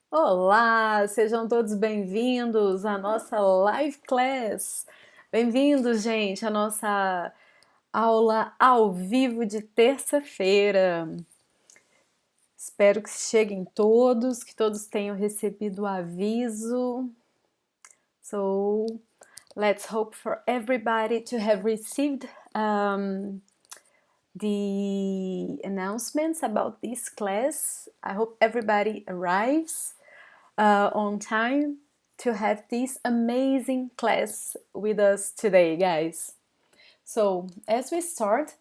Olá, sejam todos bem-vindos à nossa live class. Bem-vindos, gente, à nossa aula ao vivo de terça-feira. Espero que cheguem todos, que todos tenham recebido o aviso. So, let's hope for everybody to have received the announcements about this class. I hope everybody arrives on time to have this amazing class with us today, guys. So, as we start,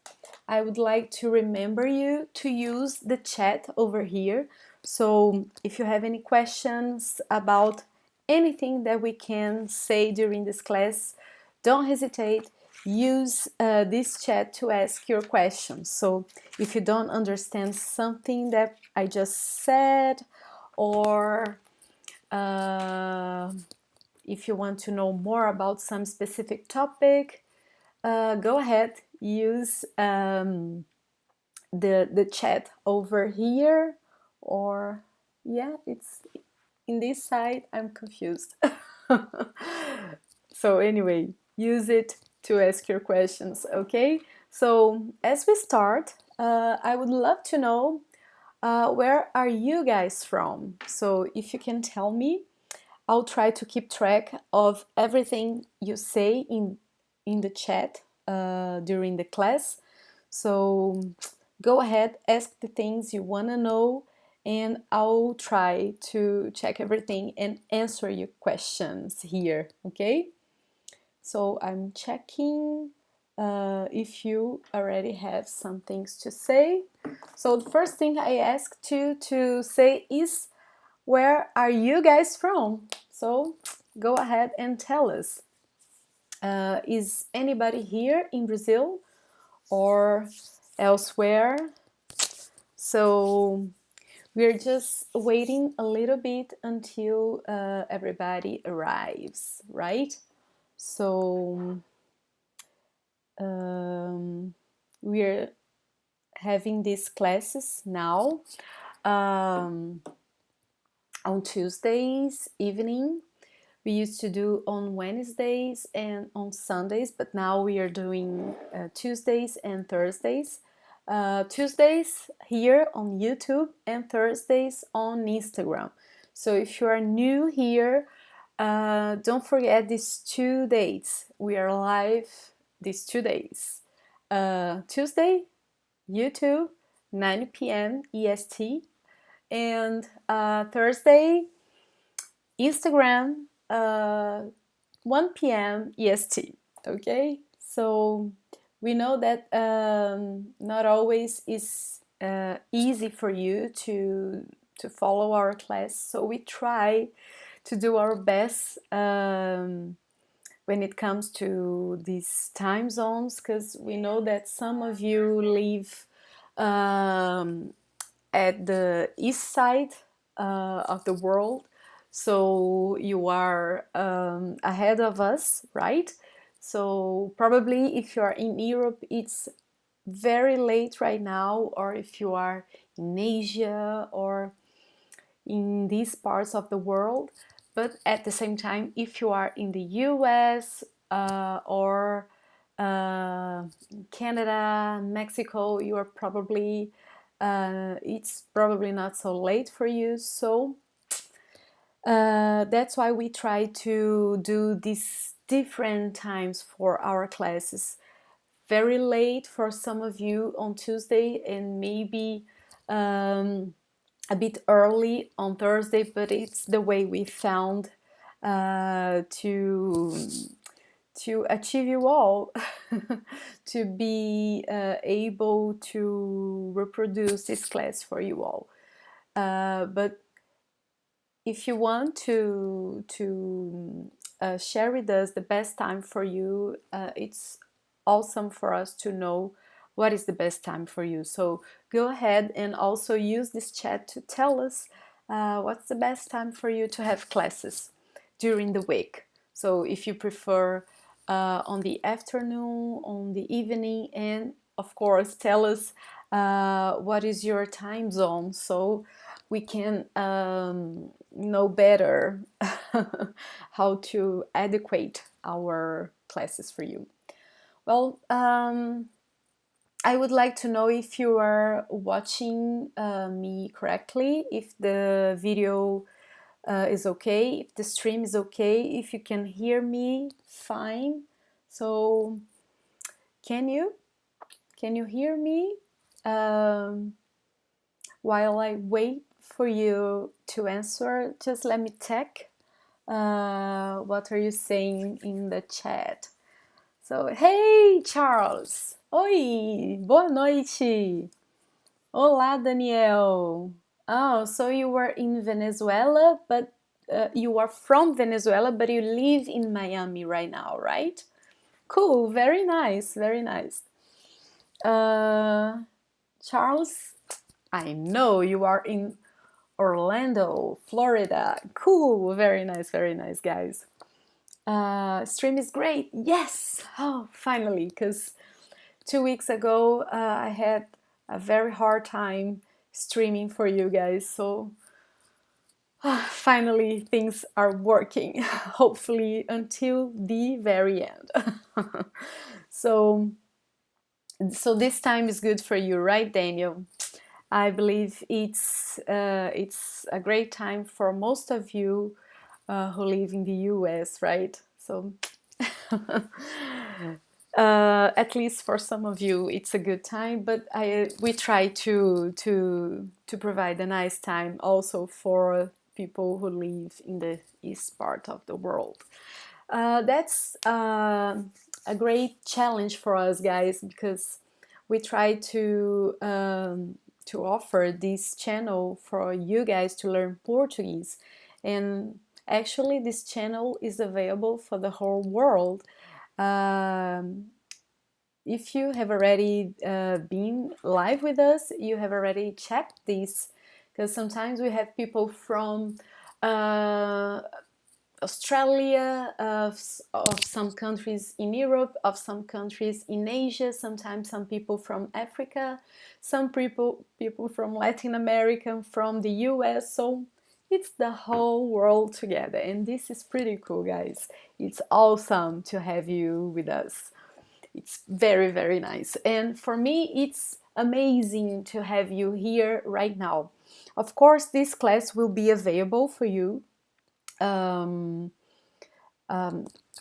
I would like to remember you to use the chat over here. So, if you have any questions about anything that we can say during this class, don't hesitate. Use this chat to ask your questions. So, if you don't understand something that I just said, or if you want to know more about some specific topic, go ahead, use the chat over here, or yeah, it's in this side. I'm confused. So anyway, use it to ask your questions, okay? So as we start, I would love to know where are you guys from? So if you can tell me, I'll try to keep track of everything you say in the chat during the class. So go ahead, ask the things you want to know, and I'll try to check everything and answer your questions here, okay? So I'm checking if you already have some things to say. So the first thing I asked you to say is, where are you guys from? So go ahead and tell us. Is anybody here in Brazil or elsewhere? So we're just waiting a little bit until everybody arrives, right? So we're having these classes now on Tuesdays evening. We used to do on Wednesdays and on Sundays, but now we are doing Tuesdays and Thursdays. Tuesdays here on YouTube and Thursdays on Instagram. So if you are new here, don't forget these 2 dates. We are live these 2 days. Tuesday, YouTube, 9 p.m. EST, and Thursday, Instagram, 1 p.m. EST. Okay, so we know that not always is easy for you to follow our class, so we try to do our best when it comes to these time zones, because we know that some of you live at the east side of the world, so you are ahead of us, right? So probably if you are in Europe, it's very late right now, or if you are in Asia or in these parts of the world. But at the same time, if you are in the US or Canada, Mexico, you are probably it's probably not so late for you. So that's why we try to do these different times for our classes. Very late for some of you on Tuesday, and maybe a bit early on Thursday, but it's the way we found to achieve you all, to be able to reproduce this class for you all. But if you want to share with us the best time for you, it's awesome for us to know what is the best time for you. So go ahead and also use this chat to tell us what's the best time for you to have classes during the week. So if you prefer on the afternoon, on the evening, and of course tell us what is your time zone, so we can know better how to adequate our classes for you. Well, I would like to know if you are watching me correctly, if the video is okay, if the stream is okay, if you can hear me fine. So can you hear me while I wait for you to answer? Just let me check. What are you saying in the chat? So, hey, Charles. Oi, boa noite. Olá, Daniel. Oh, so you were in Venezuela, but you are from Venezuela, but you live in Miami right now, right? Cool, very nice, very nice. Charles, I know you are in Orlando, Florida. Cool, very nice, guys. Stream is great. Yes. Oh, finally, because 2 weeks ago I had a very hard time streaming for you guys. So finally things are working. Hopefully until the very end. so this time is good for you, right, Daniel? I believe it's a great time for most of you who live in the US, right? So at least for some of you, it's a good time. But we try to provide a nice time also for people who live in the east part of the world. That's a great challenge for us, guys, because we try to offer this channel for you guys to learn Portuguese, and actually this channel is available for the whole world. If you have already been live with us, you have already checked this, because sometimes we have people from Australia, of some countries in Europe, of some countries in Asia, sometimes some people from Africa, some people from Latin America, from the US. So it's the whole world together, and this is pretty cool, guys. It's awesome to have you with us. It's very nice, and for me it's amazing to have you here right now. Of course, this class will be available for you.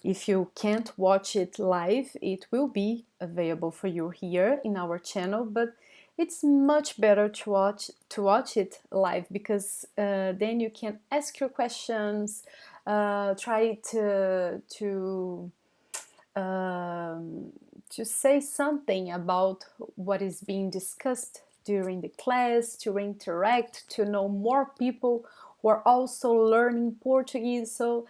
If you can't watch it live, it will be available for you here in our channel, but it's much better to watch it live, because then you can ask your questions, try to say something about what is being discussed during the class, to interact, to know more people who are also learning Portuguese. So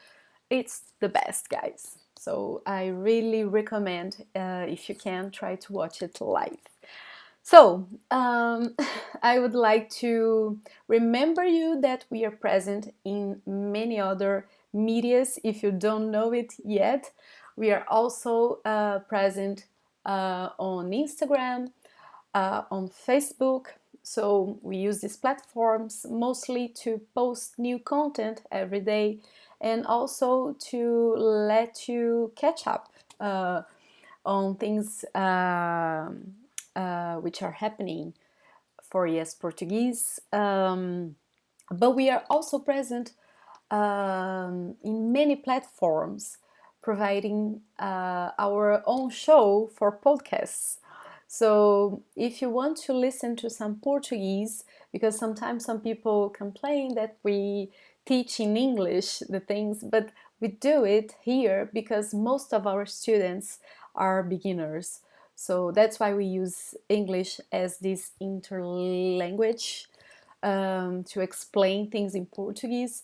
it's the best, guys. So I really recommend, if you can, try to watch it live. So I would like to remember you that we are present in many other medias. If you don't know it yet, we are also present on Instagram, on Facebook. So we use these platforms mostly to post new content every day, and also to let you catch up on things which are happening for Yes Portuguese. But we are also present in many platforms, providing our own show for podcasts. So if you want to listen to some Portuguese, because sometimes some people complain that we teach in English the things, but we do it here because most of our students are beginners. So that's why we use English as this interlanguage to explain things in Portuguese.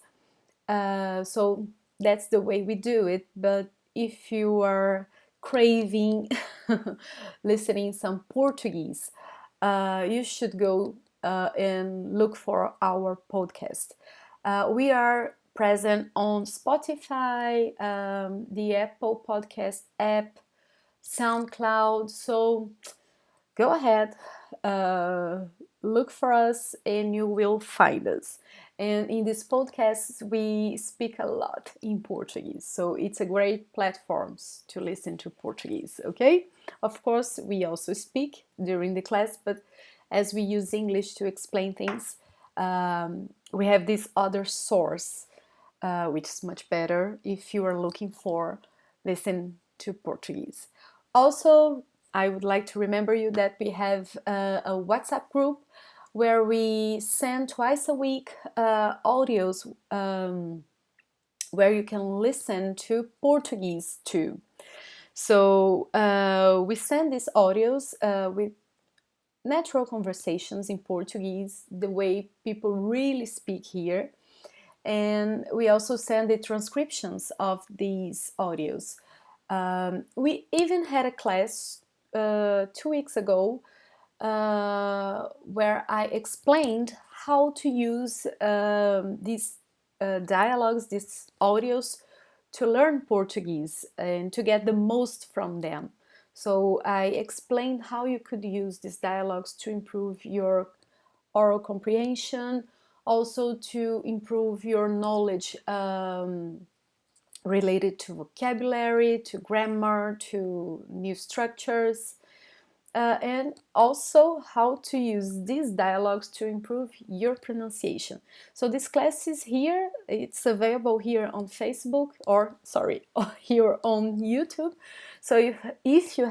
So that's the way we do it. But if you are craving listening some Portuguese, you should go and look for our podcast. We are present on Spotify, the Apple Podcast app, SoundCloud. So go ahead, look for us and you will find us. And in this podcast, we speak a lot in Portuguese, so it's a great platform to listen to Portuguese, okay? Of course, we also speak during the class, but as we use English to explain things, we have this other source, which is much better if you are looking for listen to Portuguese. Also, I would like to remember you that we have a WhatsApp group where we send twice a week audios where you can listen to Portuguese too. So we send these audios with natural conversations in Portuguese, the way people really speak here. And we also send the transcriptions of these audios. We even had a class 2 weeks ago where I explained how to use these dialogues, these audios, to learn Portuguese and to get the most from them. So I explained how you could use these dialogues to improve your oral comprehension, also to improve your knowledge related to vocabulary, to grammar, to new structures, and also how to use these dialogues to improve your pronunciation. So this class is here, it's available here on Facebook, or sorry, here on YouTube. So if you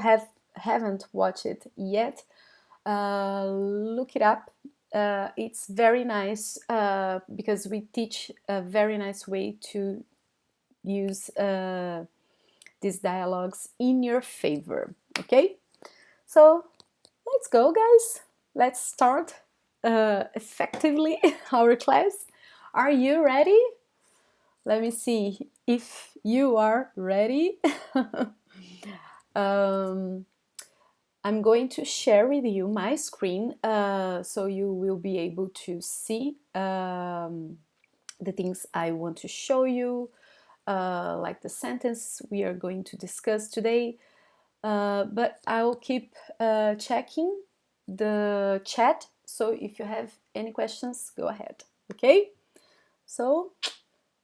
haven't watched it yet, look it up. It's very nice because we teach a very nice way to use these dialogues in your favor. Okay, so let's go, guys. Let's start effectively our class. Are you ready? Let me see if you are ready. I'm going to share with you my screen so you will be able to see the things I want to show you, like the sentence we are going to discuss today. But I'll keep checking the chat, so if you have any questions, go ahead. Okay? So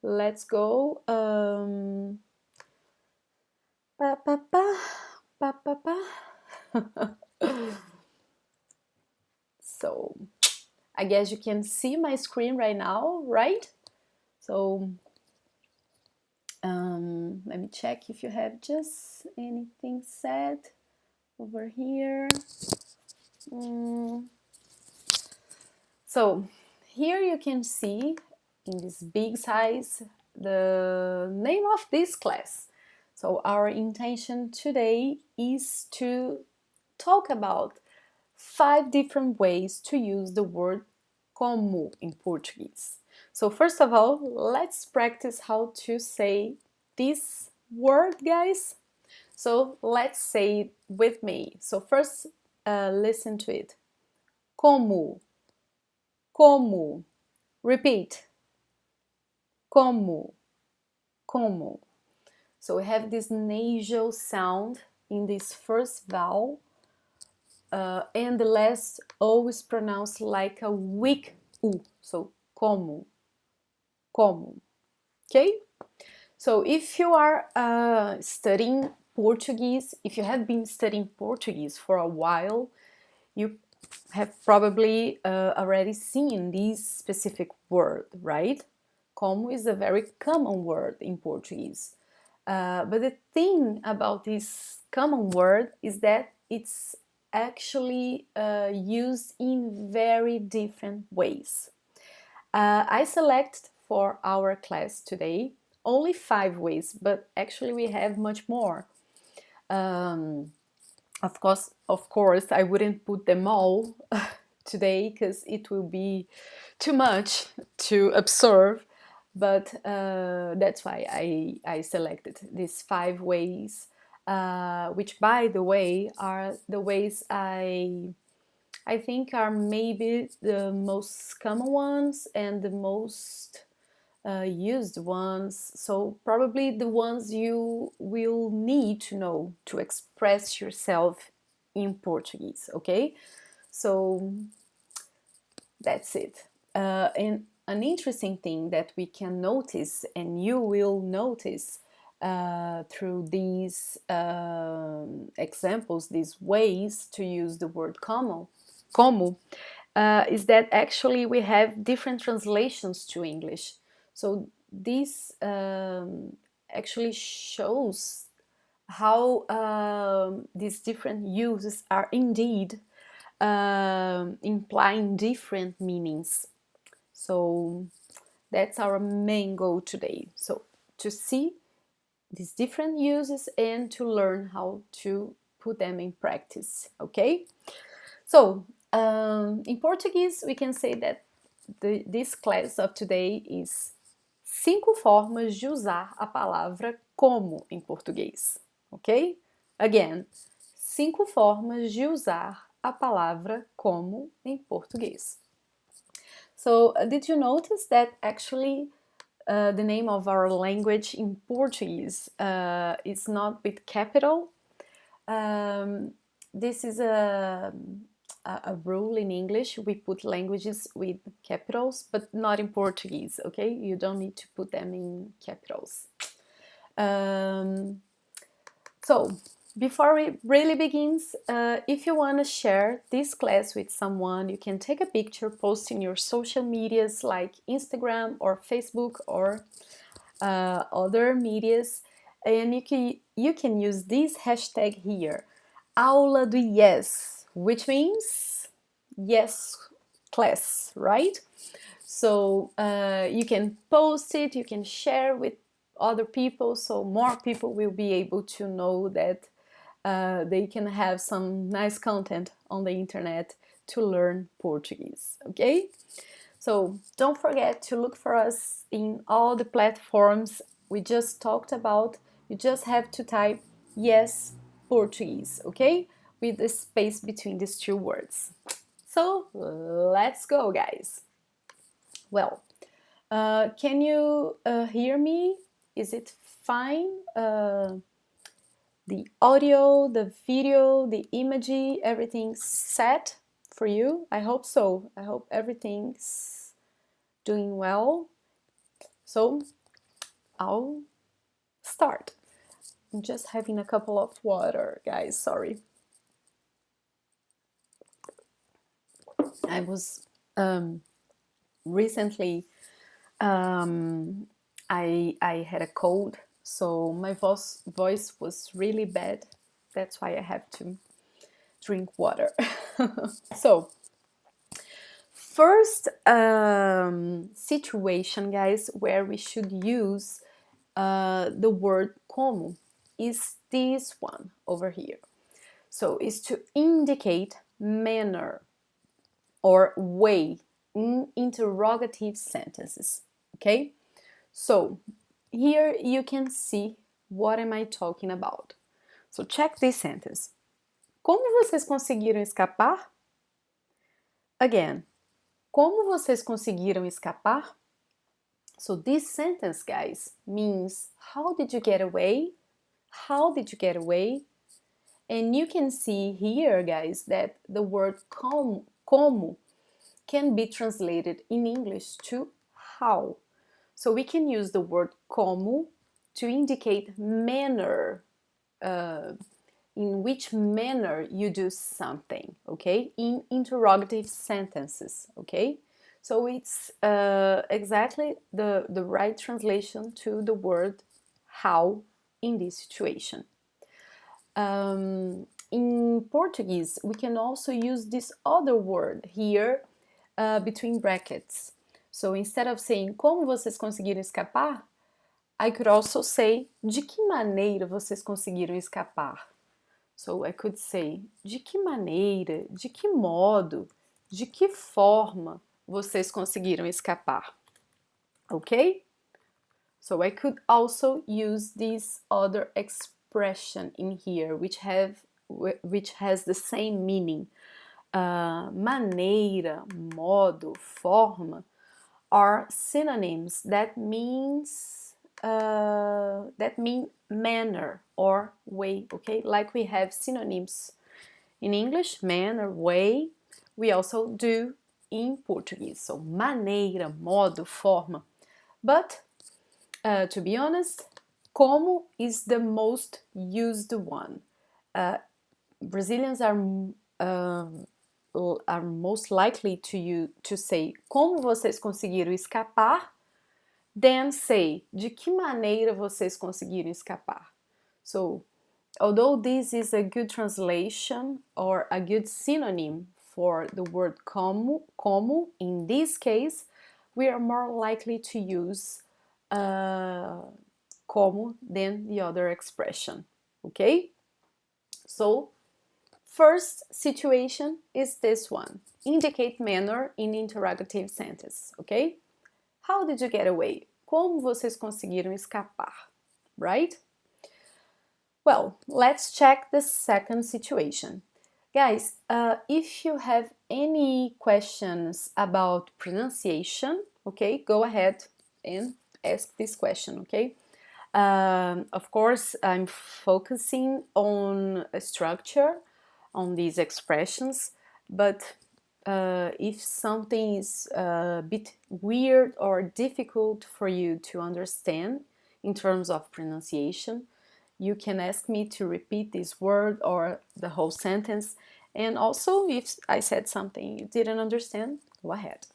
let's go. Pa, pa, pa, pa, pa, pa. So I guess you can see my screen right now, right? So let me check if you have just anything said over here. So here you can see in this big size the name of this class. So our intention today is to talk about 5 different ways to use the word como in Portuguese. So first of all, let's practice how to say this word, guys. So let's say it with me. So first, listen to it. Como, como. Repeat. Como, como. So we have this nasal sound in this first vowel, and the last O is pronounced like a weak U. So como, como. Okay? So if you are studying Portuguese, if you have been studying Portuguese for a while, you have probably already seen this specific word, right? Como is a very common word in Portuguese. But the thing about this common word is that it's actually used in very different ways. I select for our class today only 5 ways, but actually we have much more. Of course, I wouldn't put them all today because it will be too much to observe, but that's why I selected these 5 ways, which, by the way, are the ways I think are maybe the most common ones and the most used ones, so probably the ones you will need to know to express yourself in Portuguese, okay? So that's it. And an interesting thing that we can notice, and you will notice through these examples, these ways to use the word como, is that actually we have different translations to English. So this actually shows how these different uses are indeed implying different meanings. So that's our main goal today. So to see these different uses and to learn how to put them in practice, okay? So in Portuguese we can say that this class of today is 5 formas de usar a palavra como em português, ok? Again, 5 formas de usar a palavra como em português. So, did you notice that actually the name of our language in Portuguese is not with capital? This is a rule in English. We put languages with capitals, but not in Portuguese, okay? You don't need to put them in capitals. So, before we really begins, if you want to share this class with someone, you can take a picture, post in your social medias like Instagram or Facebook or other medias, and you can use this hashtag here, aula do yes, which means yes class, right? So you can post it, you can share with other people, so more people will be able to know that they can have some nice content on the internet to learn Portuguese, okay? So don't forget to look for us in all the platforms we just talked about. You just have to type yes Portuguese, okay? With the space between these two words. So let's go, guys. Well, can you hear me? Is it fine? The audio, the video, the imagery, everything's set for you? I hope so. I hope everything's doing well. So I'll start. I'm just having a couple of water, guys, sorry. I was recently I had a cold, so my voice was really bad. That's why I have to drink water. So first situation, guys, where we should use the word como is this one over here. So is to indicate manner or way in interrogative sentences, okay? So here you can see what am I talking about. So check this sentence. Como vocês conseguiram escapar? Again, como vocês conseguiram escapar? So this sentence, guys, means how did you get away? How did you get away? And you can see here, guys, that the word como can be translated in English to how. So we can use the word como to indicate manner, in which manner you do something, okay? In interrogative sentences, okay? So it's exactly the right translation to the word how in this situation. In Portuguese, we can also use this other word here between brackets. So instead of saying como vocês conseguiram escapar, I could also say de que maneira vocês conseguiram escapar. So I could say de que maneira, de que modo, de que forma vocês conseguiram escapar. Okay? So I could also use this other expression in here, which has the same meaning. Maneira, modo, forma are synonyms that mean manner or way, okay? Like we have synonyms in English, manner, way, we also do in Portuguese. So, maneira, modo, forma. But, to be honest, como is the most used one. Brazilians are most likely to say como vocês conseguiram escapar than say de que maneira vocês conseguiram escapar. So, although this is a good translation or a good synonym for the word como, in this case, we are more likely to use como than the other expression, okay? So, first situation is this one. Indicate manner in interrogative sentence, okay? How did you get away? Como vocês conseguiram escapar, right? Well, let's check the second situation. Guys, if you have any questions about pronunciation, okay, go ahead and ask this question, okay? Of course, I'm focusing on a structure, on these expressions, but if something is a bit weird or difficult for you to understand in terms of pronunciation, you can ask me to repeat this word or the whole sentence. And also, if I said something you didn't understand, go ahead.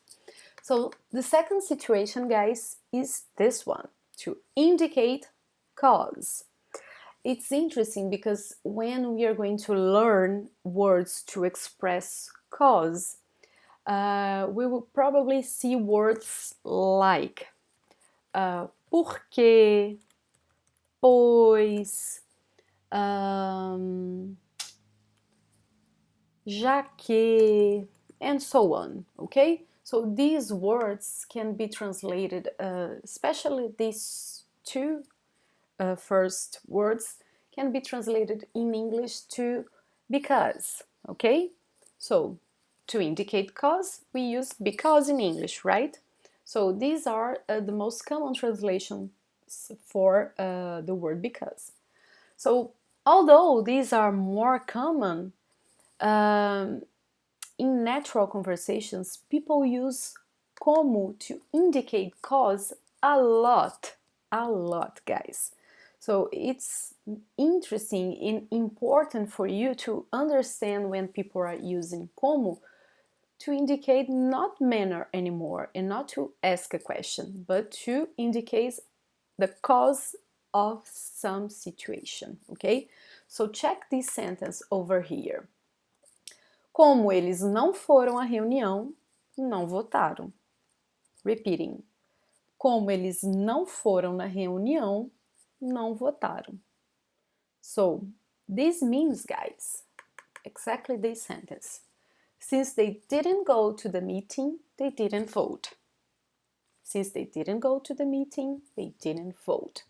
So the second situation, guys, is this one, to indicate cause. It's interesting because when we are going to learn words to express cause, we will probably see words like porque, pois, já que, and so on, okay? So these words can be translated, especially these two first words can be translated in English to because, okay? So to indicate cause, we use because in English, right? So these are the most common translations for the word because. So although these are more common, in natural conversations, people use como to indicate cause a lot, guys. So it's interesting and important for you to understand when people are using como to indicate not manner anymore and not to ask a question, but to indicate the cause of some situation, okay? So check this sentence over here. Como eles não foram à reunião, não votaram. Repeating. Como eles não foram na reunião, não votaram. So, this means, guys, exactly this sentence. Since they didn't go to the meeting, they didn't vote. Since they didn't go to the meeting, they didn't vote.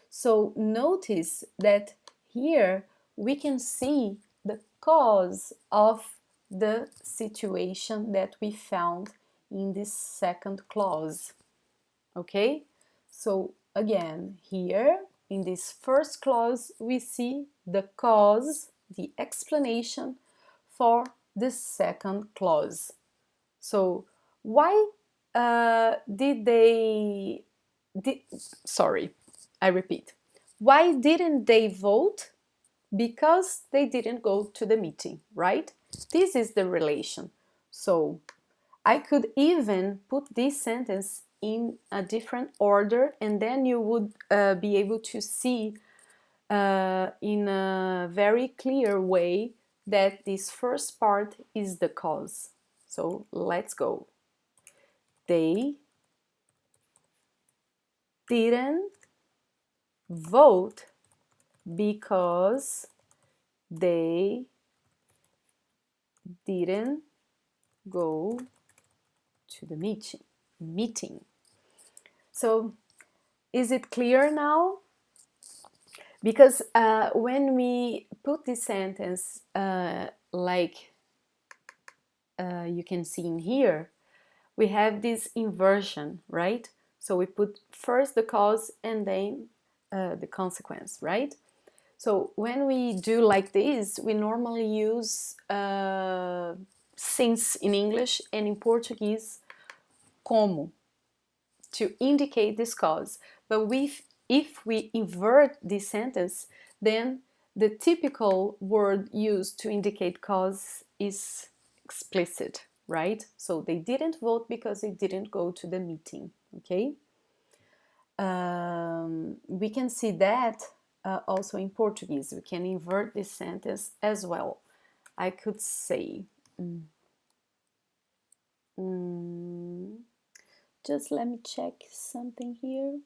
So, notice that here we can see the cause of the situation that we found in this second clause. Okay? So again, here in this first clause, we see the cause, the explanation for the second clause. So why did they, sorry, I repeat. Why didn't they vote? Because they didn't go to the meeting, right? This is the relation. So I could even put this sentence in a different order, and then you would be able to see in a very clear way that this first part is the cause. So let's go. They didn't vote because they didn't go to the meeting. So is it clear now? Because when we put this sentence like you can see in here, we have this inversion, right? So we put first the cause and then the consequence, right? So when we do like this, we normally use since in English, and in Portuguese, como, to indicate this cause. But if we invert this sentence, then the typical word used to indicate cause is explicit, right? So they didn't vote because they didn't go to the meeting, okay? We can see that also in Portuguese. We can invert this sentence as well. I could say, just let me check something here.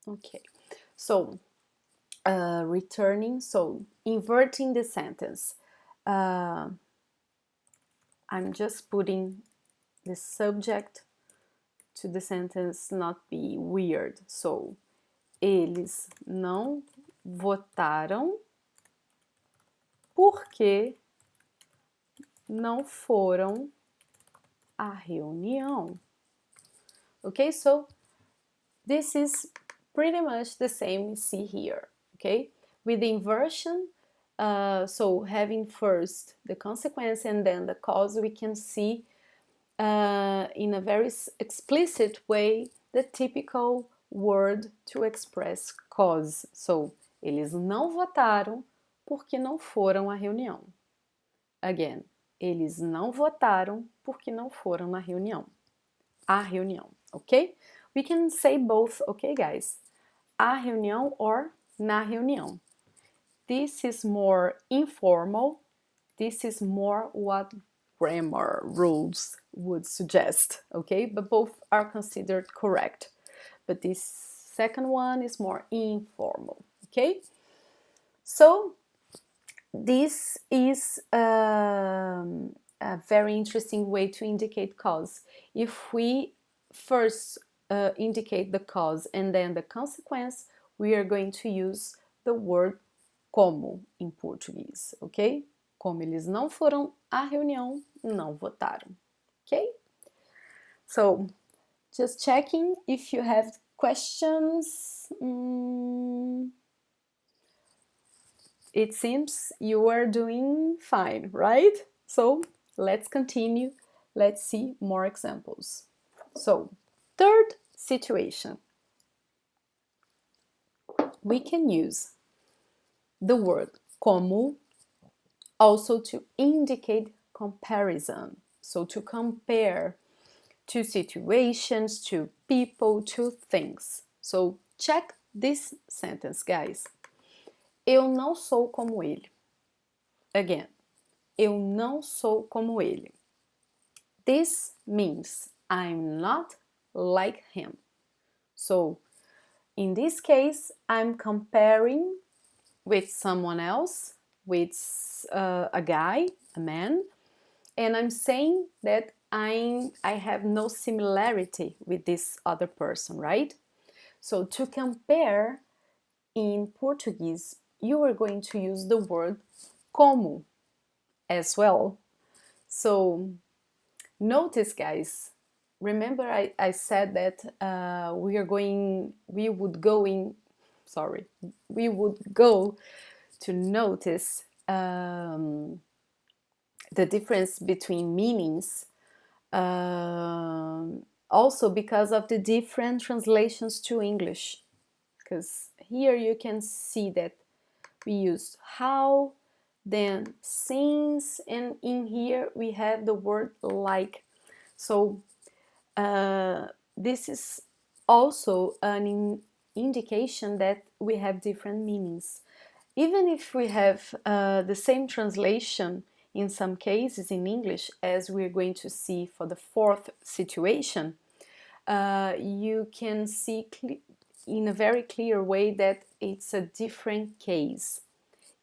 Okay, so returning, so inverting the sentence. I'm just putting the subject to the sentence not be weird. So, eles não votaram porque não foram à reunião. Okay, so this is pretty much the same we see here, okay? With the inversion, so having first the consequence and then the cause, we can see in a very explicit way the typical word to express cause. So, eles não votaram porque não foram à reunião. Again, eles não votaram porque não foram na reunião. À reunião, okay? We can say both, okay, guys? À reunião or na reunião. This is more informal. This is more what grammar rules would suggest, okay? But both are considered correct. But this second one is more informal, okay? So this is a very interesting way to indicate cause. If we first indicate the cause and then the consequence, we are going to use the word como in Portuguese, okay? Como eles não foram à reunião, não votaram, okay? So, just checking if you have questions. It seems you are doing fine, right? So, let's continue. Let's see more examples. So, third situation. We can use the word como also to indicate comparison. So to compare two situations, to people, to things. So check this sentence, guys. Eu não sou como ele. Again, eu não sou como ele. This means I'm not like him. So in this case, I'm comparing with someone else, with a guy, a man, and I'm saying that I have no similarity with this other person, right? So to compare in Portuguese, you are going to use the word como as well. So notice, guys, remember I said that we would go to notice the difference between meanings, also because of the different translations to English. Because here you can see that we use how, then since, and in here we have the word like. So this is also an indication that we have different meanings. Even if we have the same translation in some cases in English, as we're going to see for the fourth situation, you can see in a very clear way that it's a different case.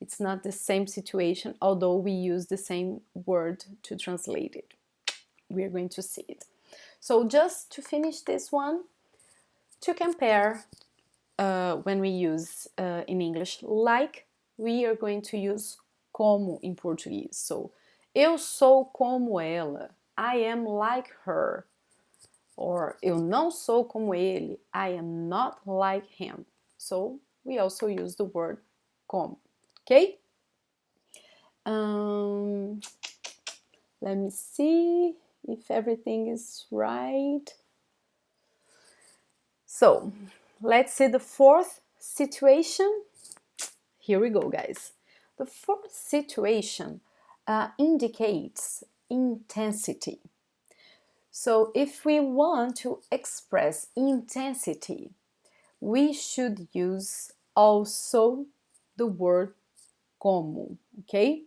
It's not the same situation, although we use the same word to translate it. We're going to see it. So just to finish this one, to compare when we use in English like, we are going to use como in Portuguese. So, eu sou como ela. I am like her. Or, eu não sou como ele. I am not like him. So we also use the word como, okay? Let me see if everything is right. So let's see the fourth situation. Here we go, guys. The fourth situation indicates intensity. So if we want to express intensity, we should use also the word como, okay?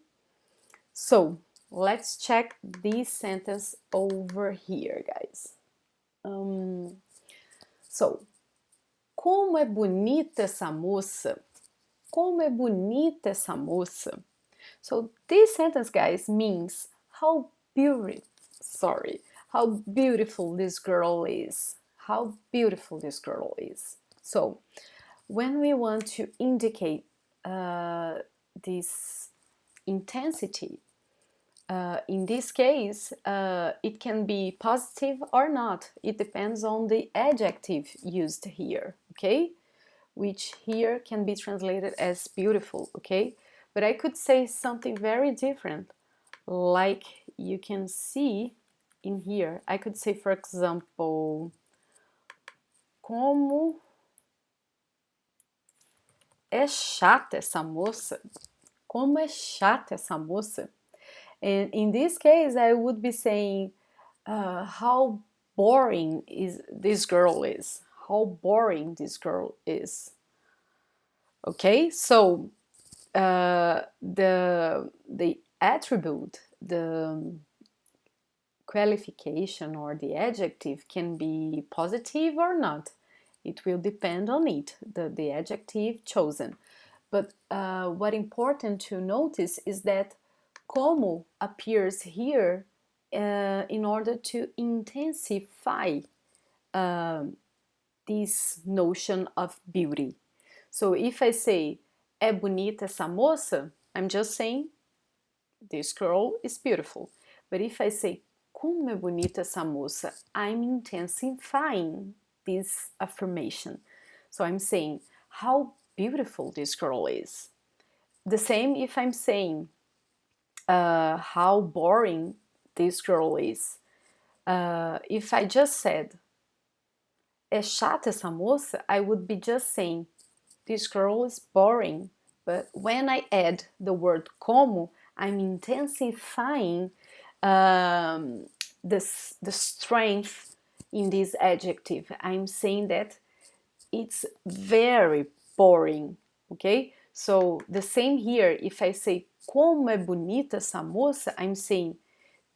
So let's check this sentence over here, guys. So, como é bonita essa moça? Como é bonita essa moça? So this sentence, guys, means how beautiful this girl is. How beautiful this girl is. So when we want to indicate this intensity, in this case, it can be positive or not. It depends on the adjective used here, okay? Which here can be translated as beautiful, okay? But I could say something very different, like you can see in here. I could say, for example, como é chata essa moça. Como é chata essa moça. And in this case, I would be saying, how boring is this girl is. How boring this girl is. Okay, so the attribute, the qualification or the adjective can be positive or not. It will depend on it, the adjective chosen. But what important to notice is that como appears here in order to intensify this notion of beauty. So if I say, é bonita essa moça, I'm just saying, this girl is beautiful. But if I say, como é bonita essa moça, I'm intensifying this affirmation. So I'm saying, how beautiful this girl is. The same if I'm saying, how boring this girl is. If I just said, é chata essa moça, I would be just saying, this girl is boring. But when I add the word como, I'm intensifying the strength in this adjective. I'm saying that it's very boring, okay? So the same here, if I say como é bonita essa moça, I'm saying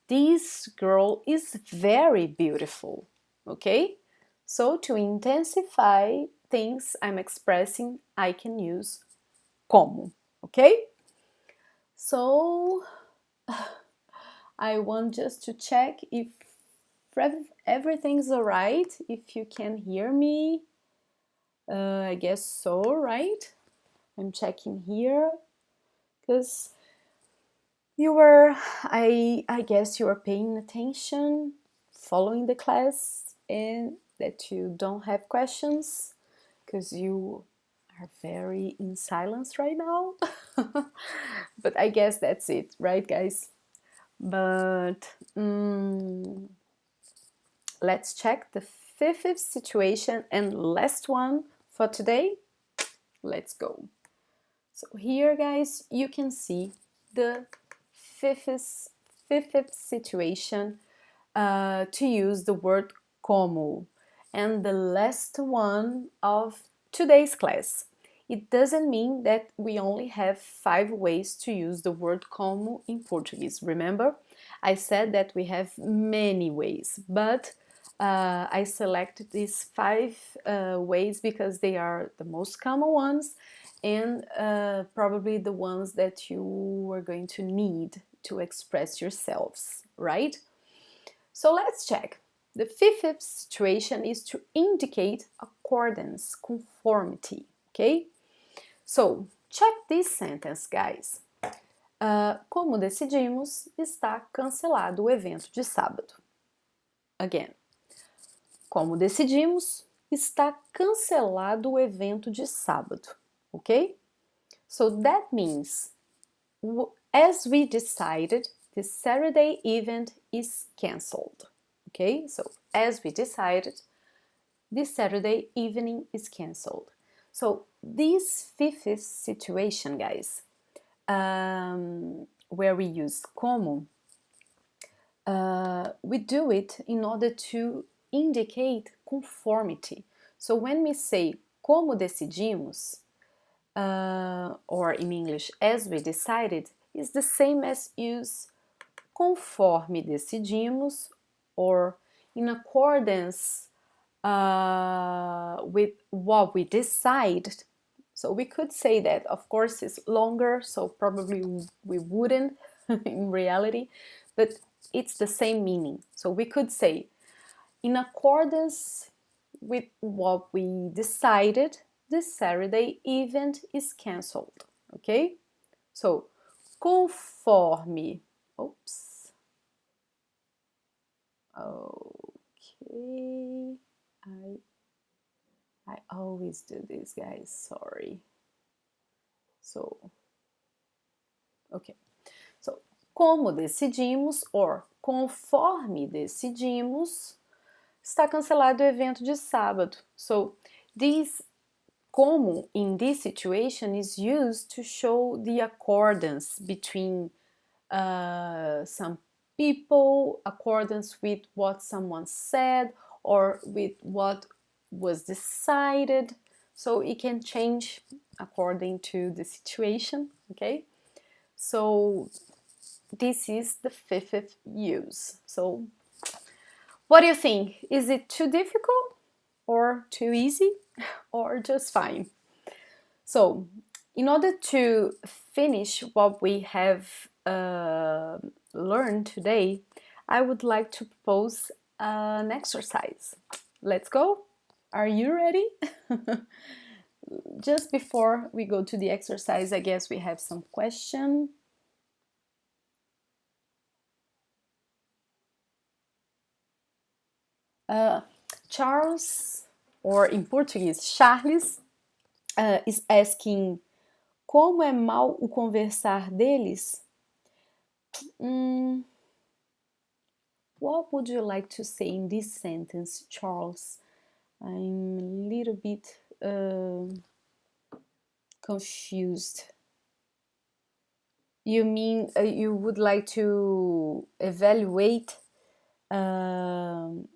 this girl is very beautiful, okay? So to intensify things I'm expressing, I can use como, okay? So I want just to check if everything's alright, if you can hear me. I guess so, right? I'm checking here because I guess you are paying attention, following the class, and that you don't have questions because you are very in silence right now. But I guess that's it, right, guys? But let's check the fifth situation and last one for today. Let's go. So here, guys, you can see the fifth situation to use the word como, and the last one of today's class. It doesn't mean that we only have 5 ways to use the word como in Portuguese. Remember, I said that we have many ways, but I selected these 5 ways because they are the most common ones and probably the ones that you are going to need to express yourselves, right? So let's check. The fifth situation is to indicate accordance, conformity, okay? So, check this sentence, guys. Como decidimos, está cancelado o evento de sábado. Again. Como decidimos, está cancelado o evento de sábado, ok? So that means, as we decided, the Saturday event is cancelled, okay? So as we decided, this Saturday evening is cancelled. So this fifth situation, guys, where we use como, we do it in order to indicate conformity. So when we say como decidimos, or in English, as we decided, is the same as use conforme decidimos, or in accordance with what we decided. So we could say that, of course, it's longer, so probably we wouldn't in reality, but it's the same meaning. So we could say, in accordance with what we decided, this Saturday event is cancelled. Okay? So, conforme. Oops. Okay. I always do this, guys. Sorry. So, okay. So, como decidimos, or conforme decidimos, está cancelado o evento de sábado. So, this como in this situation is used to show the accordance between some people, accordance with what someone said, or with what was decided. So it can change according to the situation, okay? So this is the fifth use. So what do you think? Is it too difficult or too easy or just fine? So in order to finish what we have learned today, I would like to propose an exercise. Let's go. Are you ready? Just before we go to the exercise, I guess we have some question. Charles, or in Portuguese, Charles, is asking, como é mal o conversar deles? What would you like to say in this sentence, Charles? I'm a little bit confused. You mean you would like to evaluate the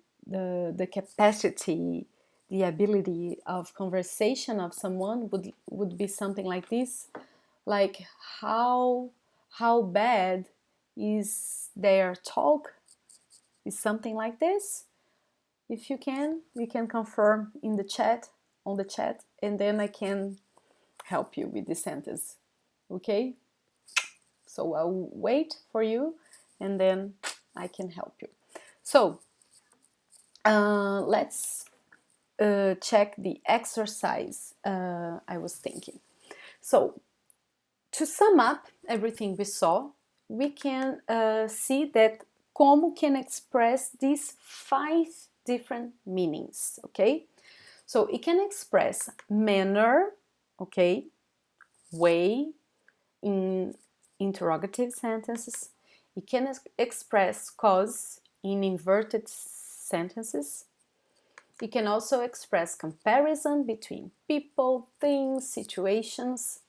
capacity, the ability of conversation of someone would be something like this, like how bad is their talk? Is something like this? If you can confirm in the chat, on the chat, and then I can help you with this sentence. Okay? So I'll wait for you and then I can help you. So let's check the exercise I was thinking. So to sum up everything we saw, we can see that como can express these 5 different meanings, okay? So it can express manner, okay, way in interrogative sentences. It can express cause in inverted sentences. It can also express comparison between people, things, situations.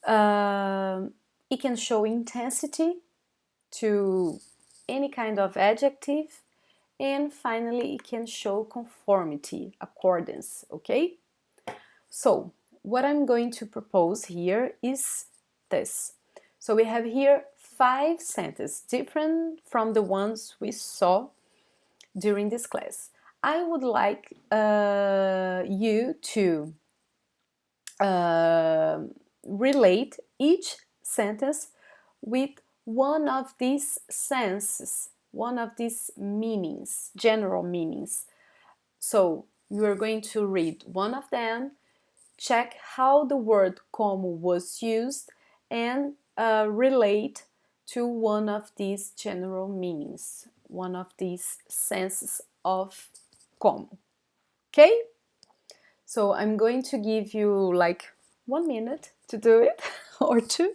It can show intensity to any kind of adjective. And finally, it can show conformity, accordance, okay? So, what I'm going to propose here is this. So we have here 5 sentences, different from the ones we saw during this class. I would like you to relate each sentence with one of these senses, one of these meanings, general meanings. So you are going to read one of them, check how the word como was used, and relate to one of these general meanings, one of these senses of como. okay? So I'm going to give you like 1 minute to do it or two.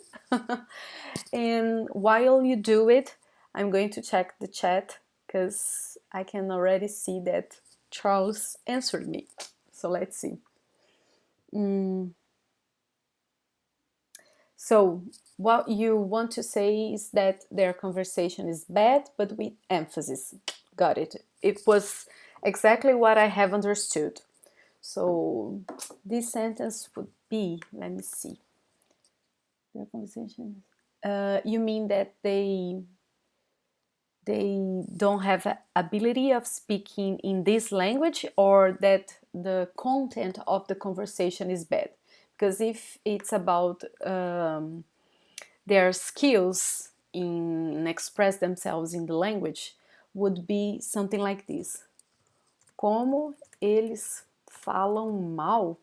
And while you do it, I'm going to check the chat because I can already see that Charles answered me. So let's see. So what you want to say is that their conversation is bad, but with emphasis. Got it. It was exactly what I have understood. So this sentence would be, let me see. Their conversation. You mean that they don't have ability of speaking in this language, or that the content of the conversation is bad? Because if it's about their skills in express themselves in the language, would be something like this: como eles falam mal.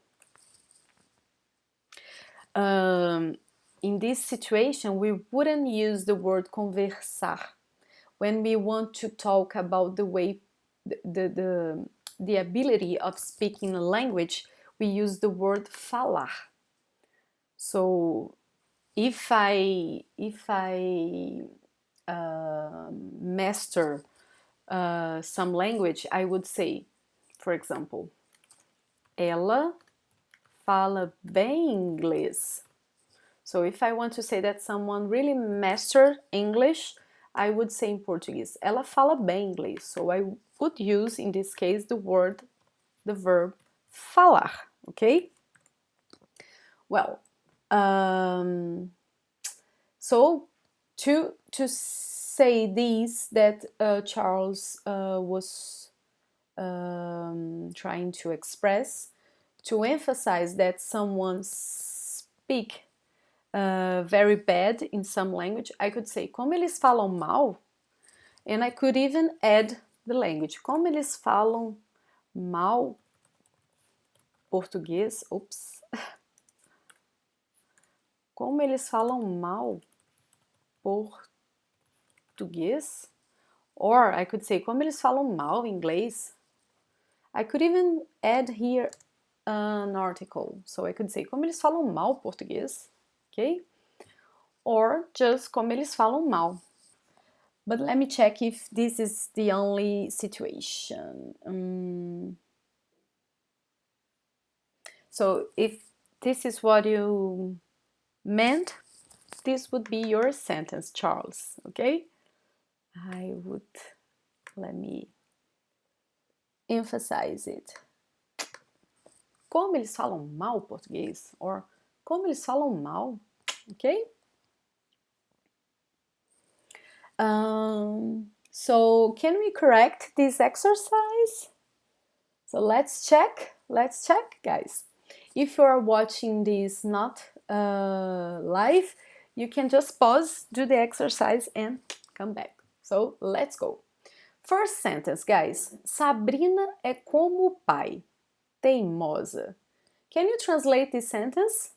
In this situation, we wouldn't use the word conversar when we want to talk about the way the ability of speaking a language. We use the word falar. So if I master some language, I would say, for example, ela fala bem inglês. So if I want to say that someone really mastered English, I would say in Portuguese, ela fala bem inglês. So I would use, in this case, the verb falar, okay? Well, so to say this, that Charles was trying to express, to emphasize that someone speak very bad in some language, I could say, como eles falam mal, and I could even add the language, como eles falam mal português, oops, como eles falam mal português, or I could say, como eles falam mal inglês. I could even add here an article, so I could say, como eles falam mal português, okay? Or just como eles falam mal. But let me check if this is the only situation. So if this is what you meant, this would be your sentence, Charles, okay? Let me emphasize it. Como eles falam mal português? Or como eles falam mal, okay? So can we correct this exercise? So let's check, guys. If you are watching this not live, you can just pause, do the exercise, and come back. So let's go. First sentence, guys. Sabrina é como o pai, teimosa. Can you translate this sentence?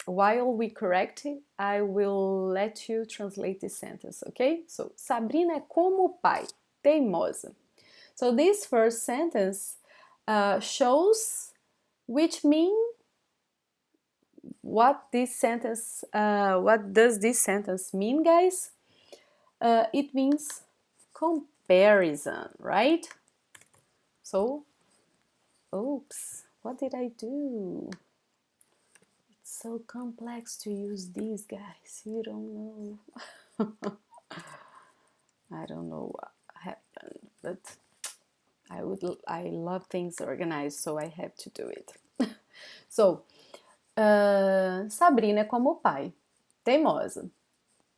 While we correct it, I will let you translate this sentence, okay? So, Sabrina é como o pai, teimosa. So this first sentence shows which mean what this sentence, what does this sentence mean, guys? It means comparison, right? So, oops, what did I do? It's so complex to use these, guys. You don't know. I don't know what happened, but I love things organized, so I have to do it. So, Sabrina é como o pai, teimosa.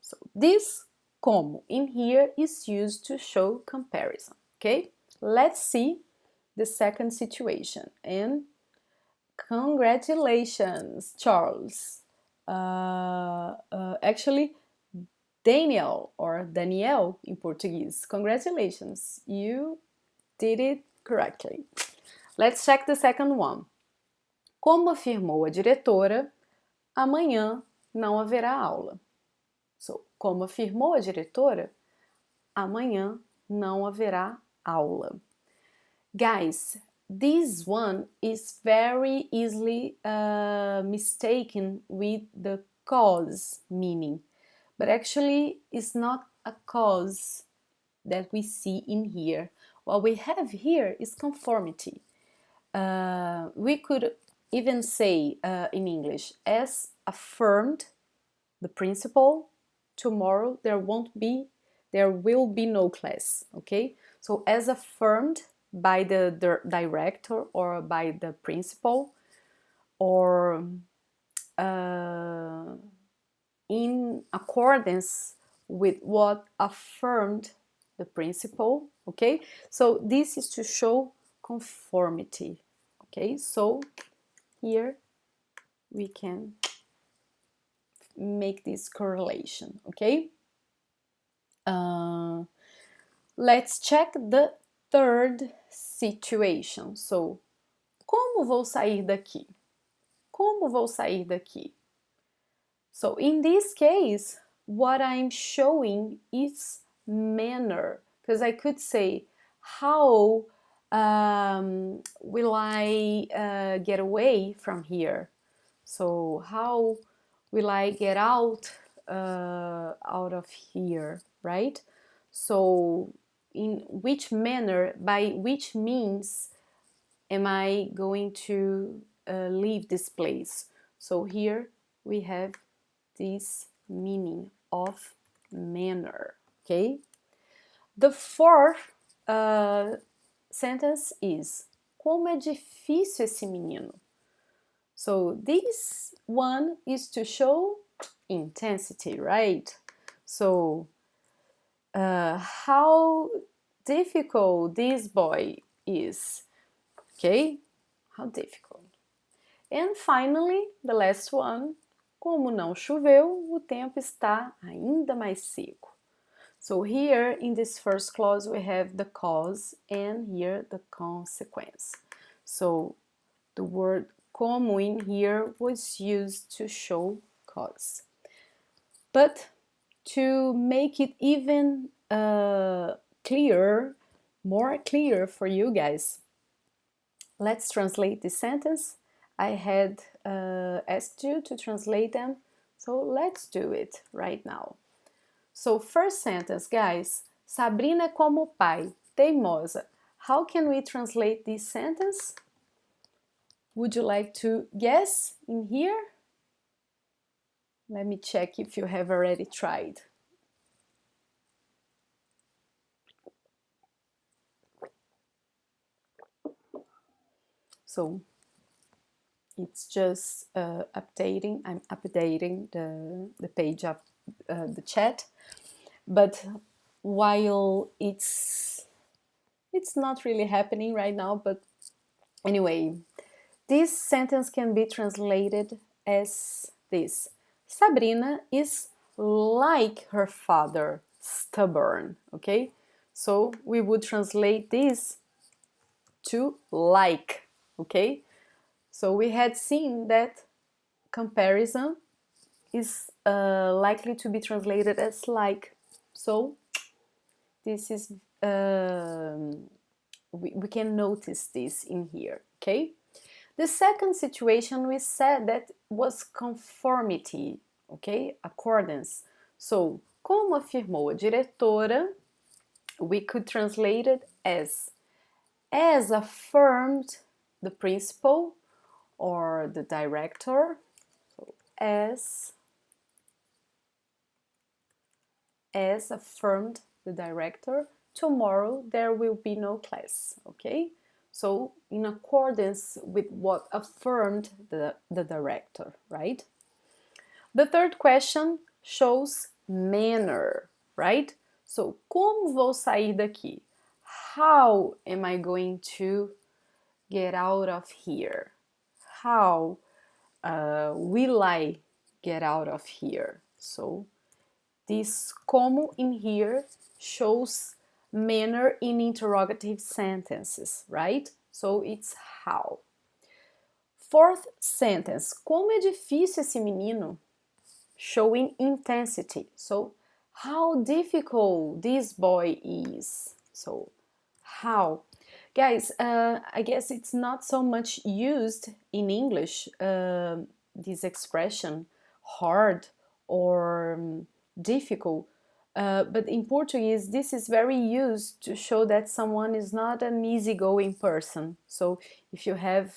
So, this como in here is used to show comparison, okay? Let's see the second situation. And congratulations, Charles. Actually, Daniel or Daniel in Portuguese. Congratulations, you did it correctly. Let's check the second one. Como afirmou a diretora, amanhã não haverá aula. So, como afirmou a diretora, amanhã não haverá aula. Guys, this one is very easily mistaken with the cause meaning, but actually it's not a cause that we see in here. What we have here is conformity. We could even say in English, as affirmed the principle, tomorrow there will be no class, okay? So as affirmed by the director or by the principal, or in accordance with what affirmed the principle, okay? So this is to show conformity, okay? So here we can make this correlation, okay? Let's check the third situation. So, como vou sair daqui? Como vou sair daqui? So, in this case, what I'm showing is manner, because I could say, how will I get away from here? So, how will I get out of here, right? So, in which manner, by which means am I going to leave this place? So here we have this meaning of manner, okay? The fourth sentence is: como é difícil esse menino. So this one is to show intensity, right? So how difficult this boy is, okay? How difficult. And finally, the last one, como não choveu, o tempo está ainda mais seco. So here in this first clause we have the cause and here the consequence. So the word como in here was used to show cause. But to make it even clearer, more clear for you guys, let's translate this sentence. I had asked you to translate them, so let's do it right now. So first sentence, guys, Sabrina é como o pai, teimosa. How can we translate this sentence? Would you like to guess in here? Let me check if you have already tried. So it's just updating. I'm updating the page of the chat, but while it's not really happening right now, but anyway, this sentence can be translated as this: Sabrina is like her father, stubborn, okay? So we would translate this to like, okay? So we had seen that comparison is likely to be translated as like. So this is, we can notice this in here, okay? The second situation we said that was conformity, okay? Accordance. So, como afirmou a diretora, we could translate it as affirmed the principal or the director. So, as affirmed the director, tomorrow there will be no class, okay? So in accordance with what affirmed the director, right? The third question shows manner, right? So, como vou sair daqui? How am I going to get out of here? How will I get out of here? So, this como in here shows manner in interrogative sentences, right? So it's how. Fourth sentence, como é difícil esse menino? Showing intensity. So how difficult this boy is. So how? Guys, I guess it's not so much used in English, this expression, hard or difficult. But in Portuguese, this is very used to show that someone is not an easygoing person. So if you have,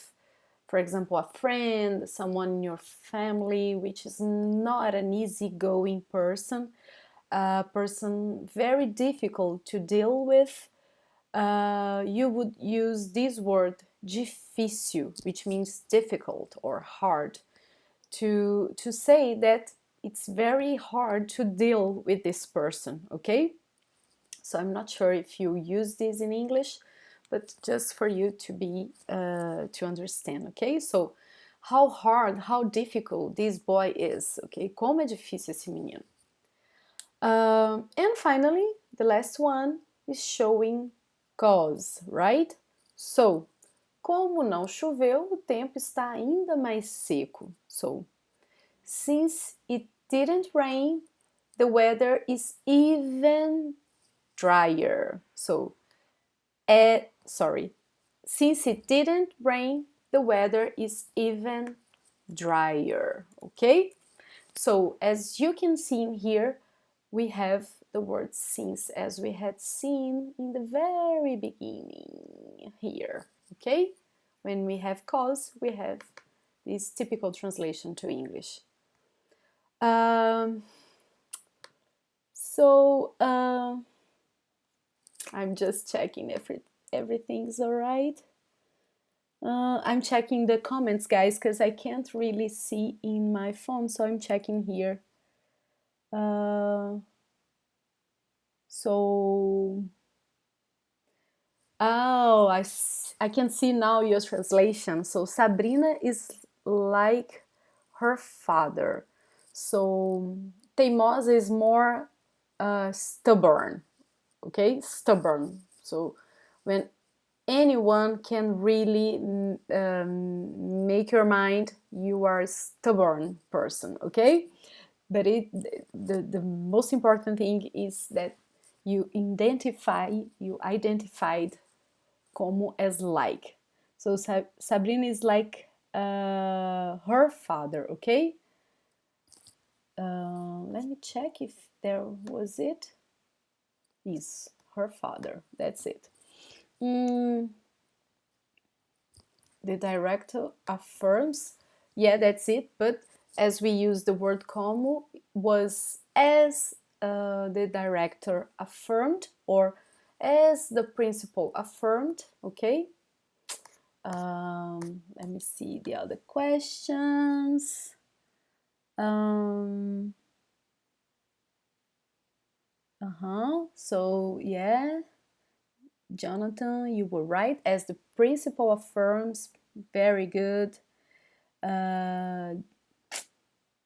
for example, a friend, someone in your family which is not an easygoing person, a person very difficult to deal with, you would use this word difícil, which means difficult or hard, to say that it's very hard to deal with this person, okay? So I'm not sure if you use this in English, but just for you to be to understand, okay? So how hard, how difficult this boy is, okay? Como é difícil esse menino. And finally, the last one is showing cause, right? So, como não choveu, o tempo está ainda mais seco. So, since it didn't rain, the weather is even drier. So, since it didn't rain, the weather is even drier. Okay? So, as you can see in here, we have the word since, as we had seen in the very beginning here. Okay? When we have cause, we have this typical translation to English. I'm just checking if everything's all right. I'm checking the comments, guys, because I can't really see in my phone, so I'm checking here. I can see now your translation. So Sabrina is like her father. So teimosa is more stubborn, okay? Stubborn. So when anyone can really make your mind, you are a stubborn person, okay? But the most important thing is that you identified como as like. So Sabrina is like her father, okay? Let me check if there was it. Is her father. That's it. The director affirms. Yeah, that's it. But as we use the word como, was as the director affirmed or as the principal affirmed, okay? Let me see the other questions. So yeah, Jonathan, you were right. As the principal affirms, very good.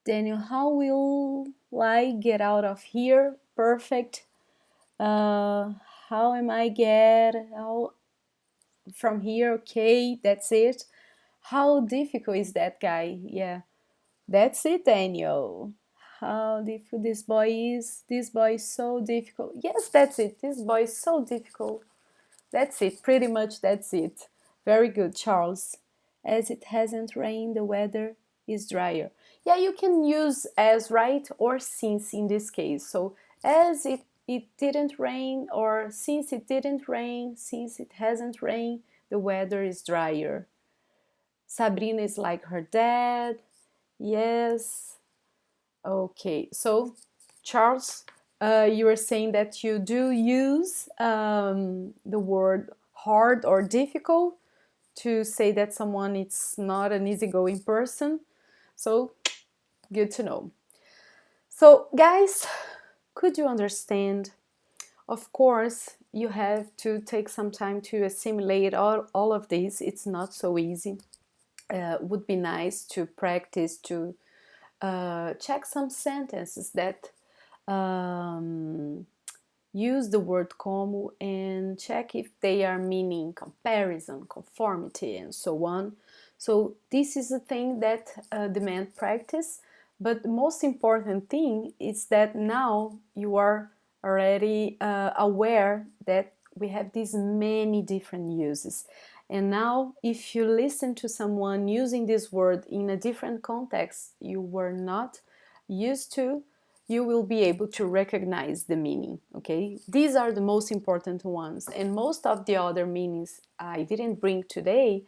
Daniel, how will I get out of here? Perfect. How am I get out from here? Okay, that's it. How difficult is that guy? Yeah, that's it, Daniel. How difficult this boy is. This boy is so difficult. Yes, that's it. This boy is so difficult. That's it. Pretty much that's it. Very good, Charles. As it hasn't rained, the weather is drier. Yeah, you can use as, right, or since in this case. So as it didn't rain, or since it didn't rain, since it hasn't rained, the weather is drier. Sabrina is like her dad. Yes. Okay, so Charles, you were saying that you do use the word hard or difficult to say that someone is not an easygoing person. So good to know. So guys, could you understand? Of course, you have to take some time to assimilate all of this. It's not so easy. Would be nice to practice to check some sentences that use the word como and check if they are meaning comparison, conformity, and so on. So this is a thing that demand practice, but the most important thing is that now you are already aware that we have these many different uses. And now, if you listen to someone using this word in a different context you were not used to, you will be able to recognize the meaning, okay? These are the most important ones, and most of the other meanings I didn't bring today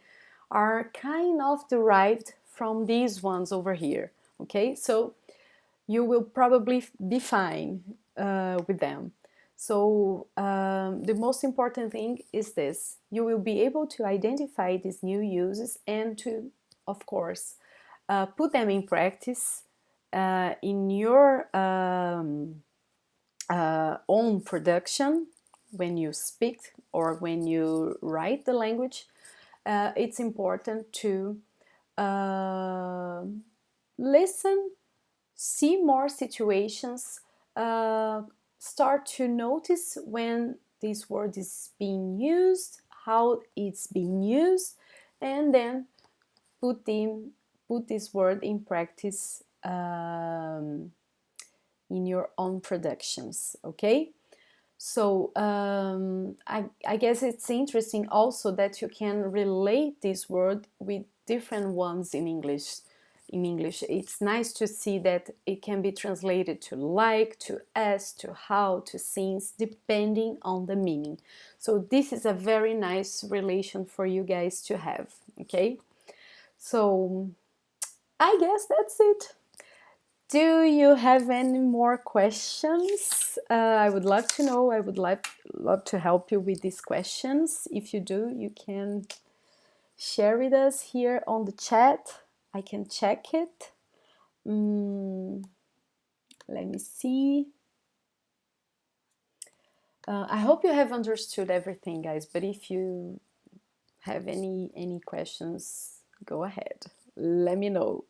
are kind of derived from these ones over here, okay? So you will probably be fine with them. So the most important thing is this: you will be able to identify these new uses and to, of course, put them in practice in your own production when you speak or when you write the language. It's important to listen, see more situations, uh, start to notice when this word is being used, how it's being used, and then put this word in practice in your own productions, okay? So I guess it's interesting also that you can relate this word with different ones in English. It's nice to see that it can be translated to like, to as, to how, to since, depending on the meaning. So this is a very nice relation for you guys to have, okay? So I guess that's it. Do you have any more questions? I would love to know. I would love to help you with these questions. If you do, you can share with us here on the chat. I can check it. Let me see. I hope you have understood everything, guys. But if you have any questions, go ahead. Let me know.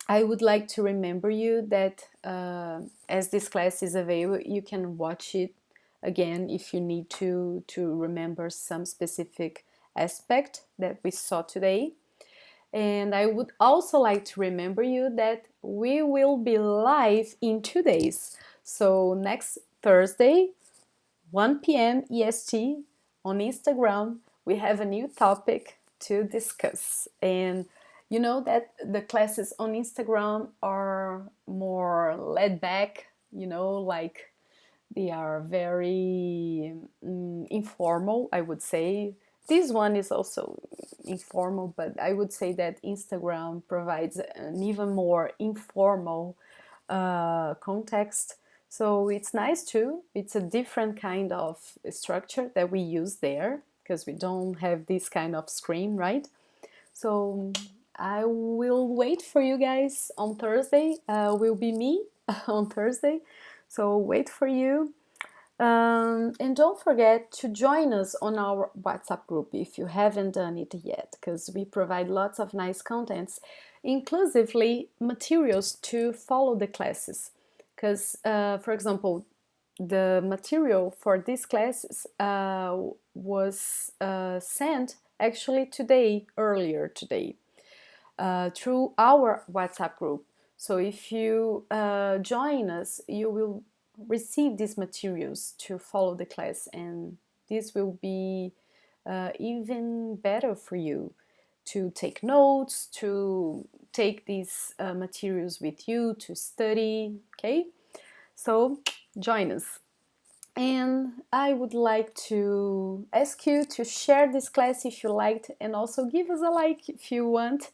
I would like to remember you that as this class is available, you can watch it again if you need to remember some specific aspect that we saw today. And I would also like to remember you that we will be live in 2 days. So next Thursday, 1 p.m. EST on Instagram, we have a new topic to discuss. And you know that the classes on Instagram are more laid back, like they are very informal, I would say. This one is also informal, but I would say that Instagram provides an even more informal context. So it's nice too. It's a different kind of structure that we use there because we don't have this kind of screen, right? So I will wait for you guys on Thursday. Will be me on Thursday. So wait for you. And don't forget to join us on our WhatsApp group if you haven't done it yet, because we provide lots of nice contents, inclusively materials to follow the classes. Because, for example, the material for these classes was sent actually today, earlier today, through our WhatsApp group. So if you join us, you will receive these materials to follow the class, and this will be even better for you to take notes, to take these materials with you to study, okay? So join us. And I would like to ask you to share this class if you liked, and also give us a like if you want,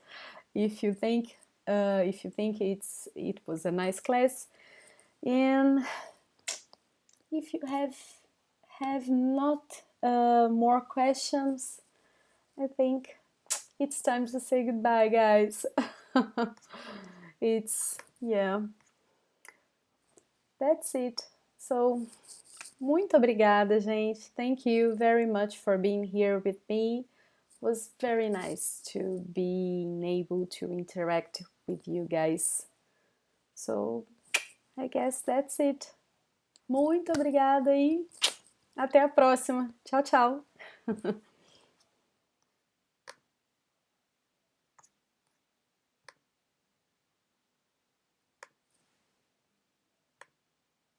if you think it was a nice class. And if you have not more questions, I think it's time to say goodbye, guys. Yeah, that's it. So muito obrigada, gente. Thank you very much for being here with me. It was very nice to being able to interact with you guys. So I guess that's it. Muito obrigada e até a próxima. Tchau, tchau.